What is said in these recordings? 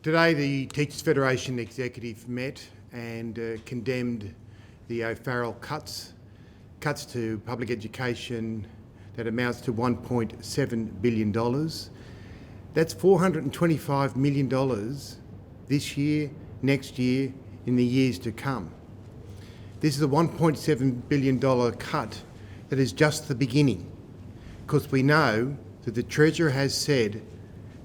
Today the Teachers Federation Executive met and condemned the O'Farrell cuts to public education that amounts to $1.7 billion. That's $425 million this year, next year, in the years to come. This is a $1.7 billion cut that is just the beginning, because we know that the Treasurer has said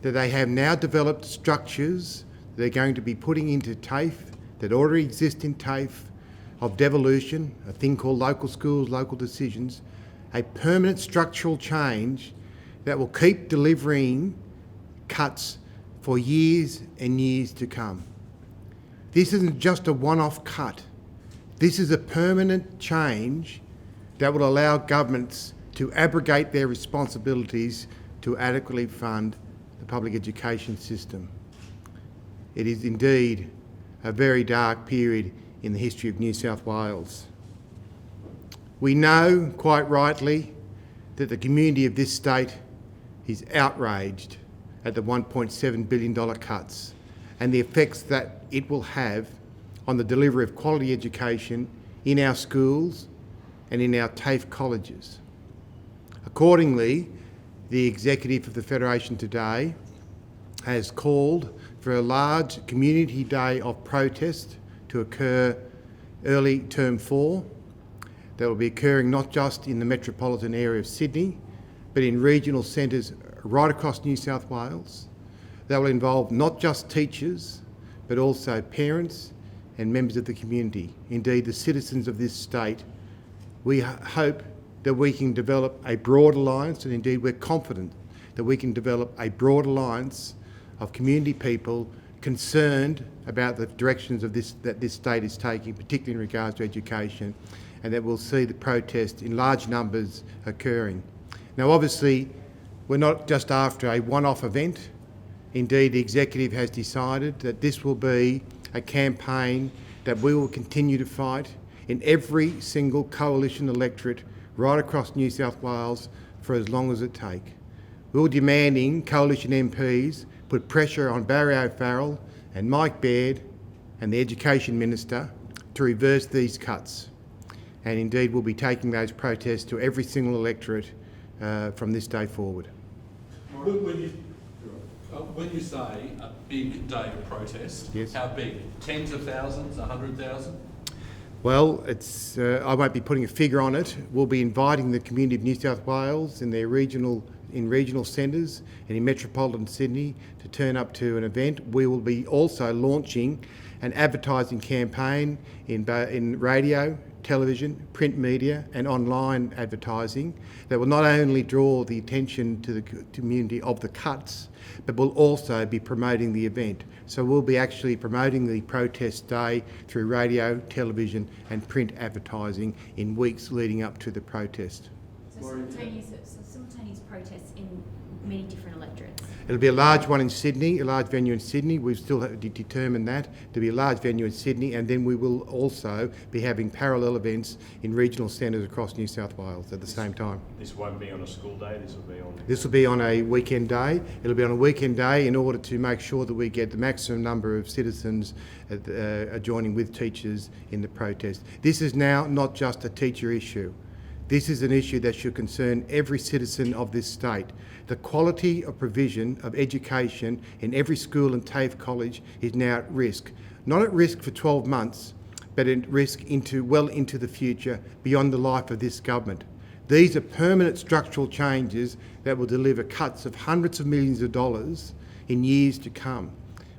that they have now developed structures they're going to be putting into TAFE that already exist in TAFE of devolution, a thing called local schools, local decisions, a permanent structural change that will keep delivering cuts for years and years to come. This isn't just a one-off cut. This is a permanent change that will allow governments to abrogate their responsibilities to adequately fund the public education system. It is indeed a very dark period in the history of New South Wales. We know, quite rightly, that the community of this state is outraged at the $1.7 billion cuts and the effects that it will have on the delivery of quality education in our schools and in our TAFE colleges. Accordingly, the Executive of the Federation today has called for a large community day of protest to occur early term 4. That will be occurring not just in the metropolitan area of Sydney, but in regional centres right across New South Wales. That will involve not just teachers, but also parents and members of the community, indeed the citizens of this state. We hope that we can develop a broad alliance, and indeed we're confident that we can develop a broad alliance of community people concerned about the directions of that this state is taking, particularly in regards to education, and that we'll see the protest in large numbers occurring. Now obviously we're not just after a one-off event. Indeed the Executive has decided that this will be a campaign that we will continue to fight in every single coalition electorate right across New South Wales for as long as it takes. We're demanding coalition MPs put pressure on Barry O'Farrell and Mike Baird and the Education Minister to reverse these cuts. And indeed we'll be taking those protests to every single electorate from this day forward. When you say a big day of protest, yes. How big? Tens of thousands, 100,000? Well, I won't be putting a figure on it. We'll be inviting the community of New South Wales in regional centres and in metropolitan Sydney to turn up to an event. We will be also launching an advertising campaign in radio, television, print media and online advertising that will not only draw the attention to the community of the cuts, but will also be promoting the event. So we'll be actually promoting the protest day through radio, television and print advertising in weeks leading up to the protest. So simultaneous protests in many different electorates? It'll be a large one in Sydney, a large venue in Sydney. We've still determined that. There'll be a large venue in Sydney, and then we will also be having parallel events in regional centres across New South Wales at the same time. This won't be on a school day, This will be on a weekend day. It'll be on a weekend day in order to make sure that we get the maximum number of citizens joining with teachers in the protest. This is now not just a teacher issue. This is an issue that should concern every citizen of this state. The quality of provision of education in every school and TAFE college is now at risk. Not at risk for 12 months, but at risk well into the future, beyond the life of this government. These are permanent structural changes that will deliver cuts of hundreds of millions of dollars in years to come.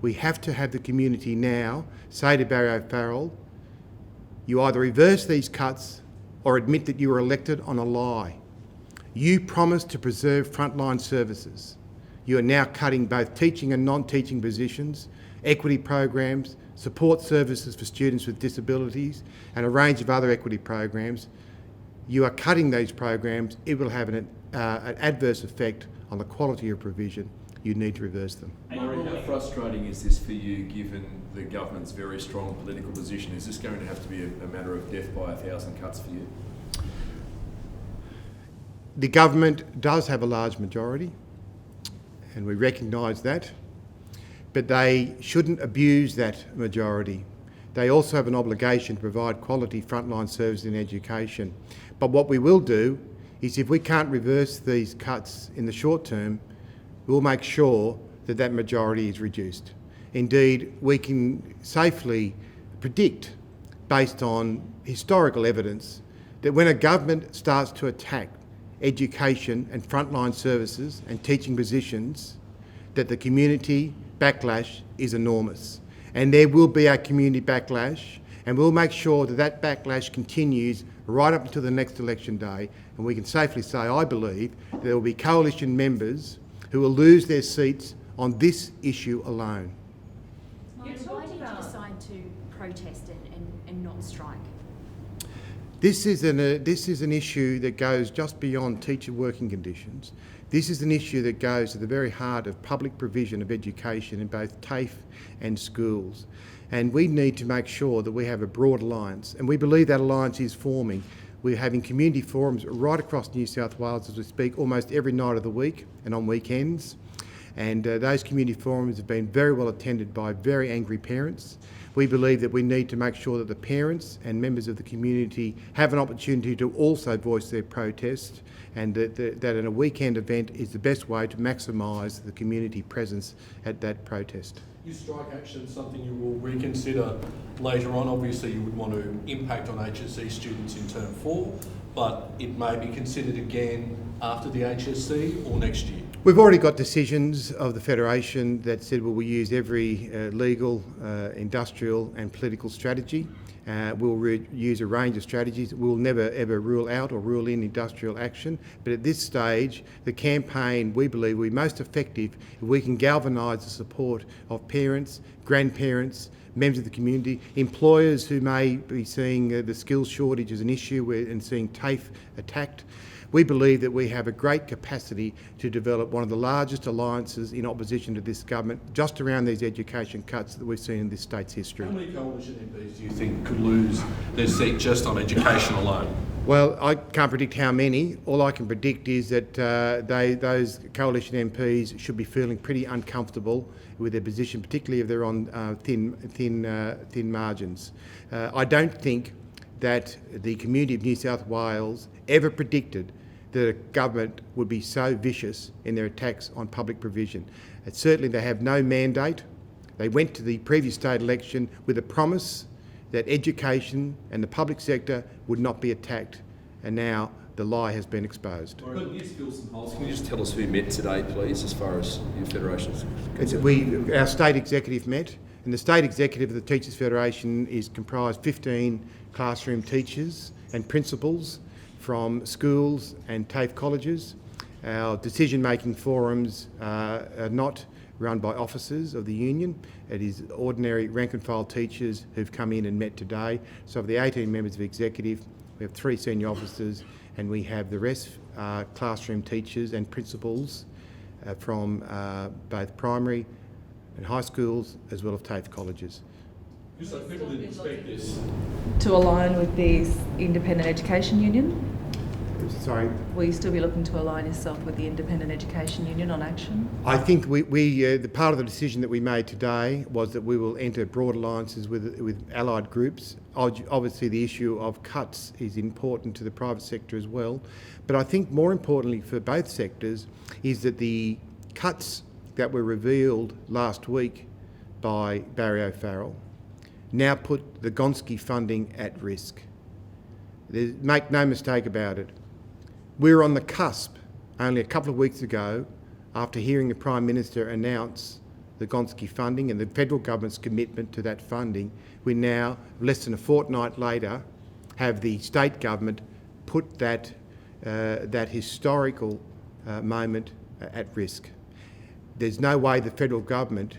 We have to have the community now say to Barry O'Farrell, you either reverse these cuts or admit that you were elected on a lie. You promised to preserve frontline services. You are now cutting both teaching and non-teaching positions, equity programs, support services for students with disabilities and a range of other equity programs. You are cutting these programs. It will have an adverse effect on the quality of provision. You need to reverse them. Maurie, how frustrating is this for you, given the government's very strong political position? Is this going to have to be a matter of death by 1,000 cuts for you? The government does have a large majority, and we recognise that. but they shouldn't abuse that majority. They also have an obligation to provide quality frontline services in education. But what we will do is, if we can't reverse these cuts in the short term, we'll make sure that that majority is reduced. Indeed, we can safely predict, based on historical evidence, that when a government starts to attack education and frontline services and teaching positions, that the community backlash is enormous. And there will be a community backlash, and we'll make sure that that backlash continues right up until the next election day. And we can safely say, I believe, there will be coalition members who will lose their seats on this issue alone. Why did you decide to protest and not strike? This is an issue that goes just beyond teacher working conditions. This is an issue that goes to the very heart of public provision of education in both TAFE and schools. And we need to make sure that we have a broad alliance, and we believe that alliance is forming. We're having community forums right across New South Wales as we speak, almost every night of the week and on weekends. And those community forums have been very well attended by very angry parents. We believe that we need to make sure that the parents and members of the community have an opportunity to also voice their protest, and that in a weekend event is the best way to maximise the community presence at that protest. Is strike action something you will reconsider later on? Obviously you would want to impact on HSC students in term 4, but it may be considered again after the HSC or next year. We've already got decisions of the Federation that said we will use every legal, industrial and political strategy. We'll use a range of strategies. We'll never ever rule out or rule in industrial action, but at this stage the campaign, we believe, will be most effective if we can galvanise the support of parents, grandparents, members of the community, employers who may be seeing the skills shortage as an issue and seeing TAFE attacked. We believe that we have a great capacity to develop one of the largest alliances in opposition to this government just around these education cuts that we've seen in this state's history. How many coalition MPs do you think could lose their seat just on education alone? Well, I can't predict how many. All I can predict is that those coalition MPs should be feeling pretty uncomfortable with their position, particularly if they're on thin margins. I don't think that the community of New South Wales ever predicted that a government would be so vicious in their attacks on public provision. And certainly they have no mandate. They went to the previous state election with a promise that education and the public sector would not be attacked, and now the lie has been exposed. Can you just tell us who met today, please, as far as your federation's concerned? Our state executive met, and the state executive of the Teachers Federation is comprised of 15 classroom teachers and principals from schools and TAFE colleges. Our decision-making forums are not run by officers of the union. It is ordinary rank-and-file teachers who've come in and met today. So of the 18 members of executive, we have 3 senior officers, and we have the rest classroom teachers and principals from both primary and high schools as well as TAFE colleges. So people didn't expect this. To align with the Independent Education Union? Sorry? Will you still be looking to align yourself with the Independent Education Union on action? I think the part of the decision that we made today was that we will enter broad alliances with allied groups. Obviously the issue of cuts is important to the private sector as well, but I think more importantly for both sectors is that the cuts that were revealed last week by Barry O'Farrell now put the Gonski funding at risk. Make no mistake about it. We were on the cusp only a couple of weeks ago, after hearing the Prime Minister announce the Gonski funding and the federal government's commitment to that funding. We now, less than a fortnight later, have the state government put that historical moment at risk. There's no way the federal government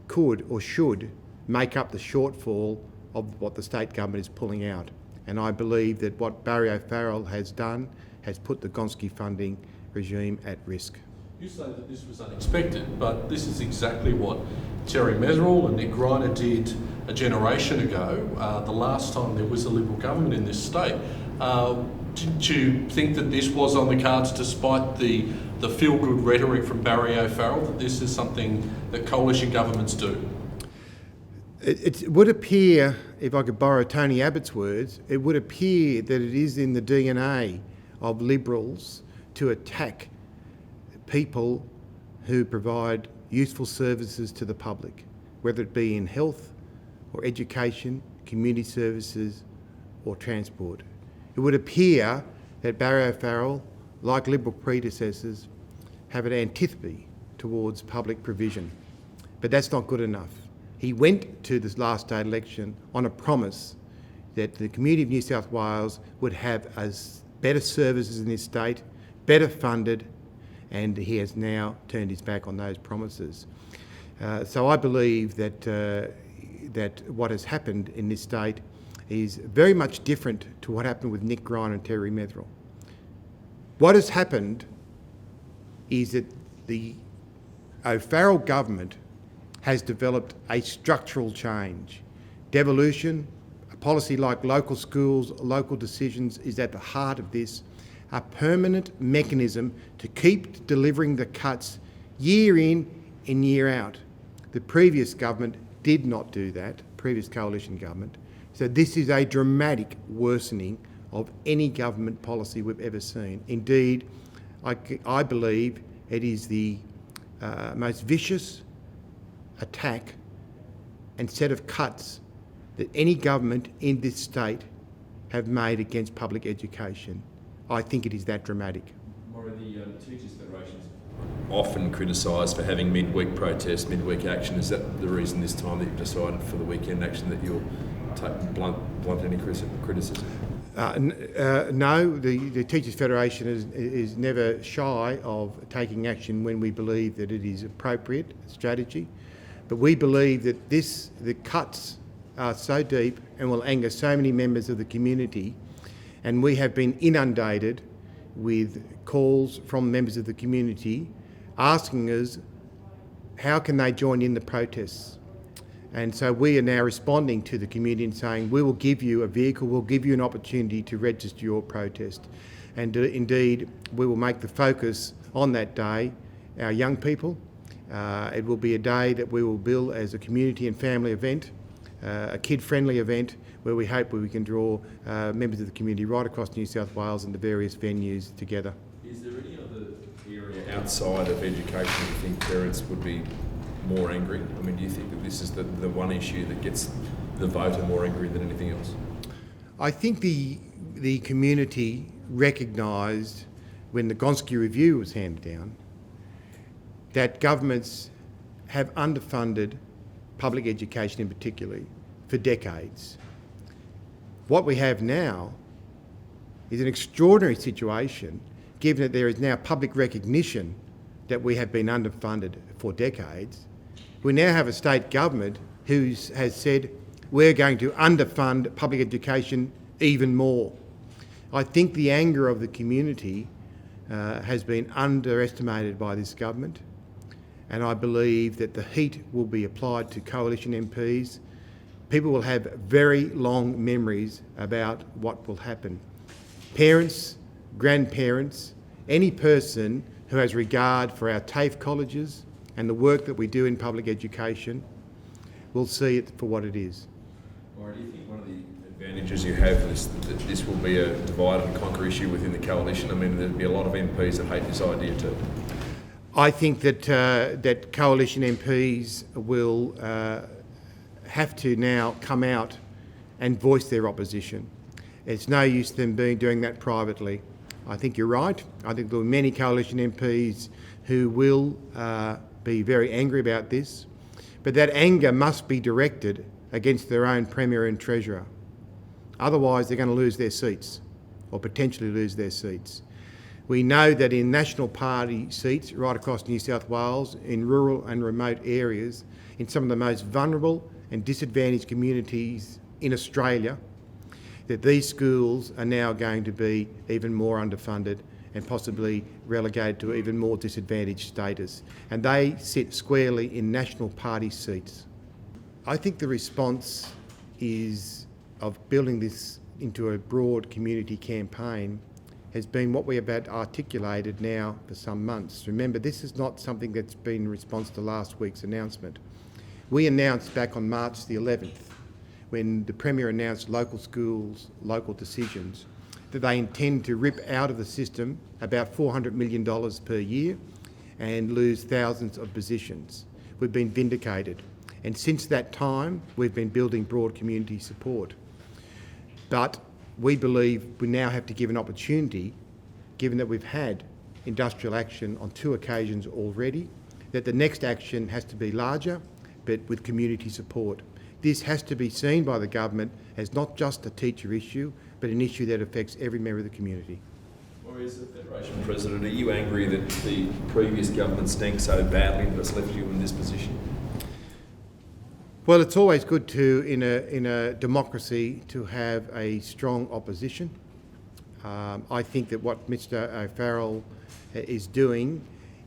could or should make up the shortfall of what the state government is pulling out. And I believe that what Barry O'Farrell has done has put the Gonski funding regime at risk. You say that this was unexpected, but this is exactly what Terry Meserole and Nick Greiner did a generation ago, the last time there was a Liberal government in this state. Didn't you think that this was on the cards despite the the feel-good rhetoric from Barry O'Farrell that this is something that coalition governments do? It would appear, if I could borrow Tony Abbott's words, it would appear that it is in the DNA of Liberals to attack people who provide useful services to the public, whether it be in health or education, community services or transport. It would appear that Barry O'Farrell, like Liberal predecessors, have an antipathy towards public provision. But that's not good enough. He went to this last state election on a promise that the community of New South Wales would have better services in this state, better funded, and he has now turned his back on those promises. So I believe that what has happened in this state is very much different to what happened with Nick Grine and Terry Metherell. What has happened is that the O'Farrell government has developed a structural change. Devolution, a policy like local schools, local decisions is at the heart of this, a permanent mechanism to keep delivering the cuts year in and year out. The previous government did not do that, previous coalition government. So this is a dramatic worsening of any government policy we've ever seen. Indeed, I believe it is the most vicious attack and set of cuts that any government in this state have made against public education. I think it is that dramatic. Maurie, the Teachers Federation is often criticised for having midweek protests, midweek action. Is that the reason this time that you've decided for the weekend action that you'll blunt any criticism? No, the Teachers Federation is never shy of taking action when we believe that it is appropriate strategy. But we believe that the cuts are so deep and will anger so many members of the community, and we have been inundated with calls from members of the community asking us how can they join in the protests. And so we are now responding to the community and saying we will give you a vehicle, we'll give you an opportunity to register your protest. And indeed, we will make the focus on that day our young people. It will be a day that we will bill as a community and family event, a kid-friendly event where we hope we can draw members of the community right across New South Wales and the various venues together. Is there any other area outside of education you think parents would be more angry? I mean, do you think that this is the one issue that gets the voter more angry than anything else? I think the community recognised when the Gonski Review was handed down that governments have underfunded public education in particular for decades. What we have now is an extraordinary situation given that there is now public recognition that we have been underfunded for decades. We now have a state government who has said we're going to underfund public education even more. I think the anger of the community has been underestimated by this government, and I believe that the heat will be applied to coalition MPs. People will have very long memories about what will happen. Parents, grandparents, any person who has regard for our TAFE colleges and the work that we do in public education will see it for what it is. Or do you think one of the advantages you have is that this will be a divide and conquer issue within the coalition? I mean, there'll be a lot of MPs that hate this idea too. I think that that coalition MPs will have to now come out and voice their opposition. It's no use them doing that privately. I think you're right. I think there are many coalition MPs who will be very angry about this, but that anger must be directed against their own Premier and Treasurer. Otherwise, they're going to lose their seats, or potentially lose their seats. We know that in National Party seats right across New South Wales, in rural and remote areas, in some of the most vulnerable and disadvantaged communities in Australia, that these schools are now going to be even more underfunded and possibly relegated to even more disadvantaged status. And they sit squarely in National Party seats. I think the response is of building this into a broad community campaign has been what we have had articulated now for some months. Remember, this is not something that's been in response to last week's announcement. We announced back on March the 11th, when the Premier announced local schools, local decisions, that they intend to rip out of the system about $400 million per year and lose thousands of positions. We've been vindicated. And since that time, we've been building broad community support. But we believe we now have to give an opportunity, given that we've had industrial action on 2 occasions already, that the next action has to be larger, but with community support. This has to be seen by the government as not just a teacher issue, but an issue that affects every member of the community. Maurie, as the Federation President, are you angry that the previous government stank so badly that it's left you in this position? Well, it's always good to, in a democracy, to have a strong opposition. I think that what Mr O'Farrell is doing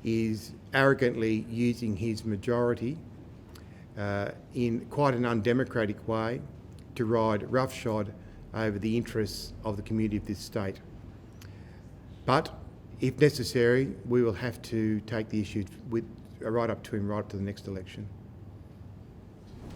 is arrogantly using his majority in quite an undemocratic way to ride roughshod over the interests of the community of this state. But if necessary, we will have to take the issue right up to him right up to the next election.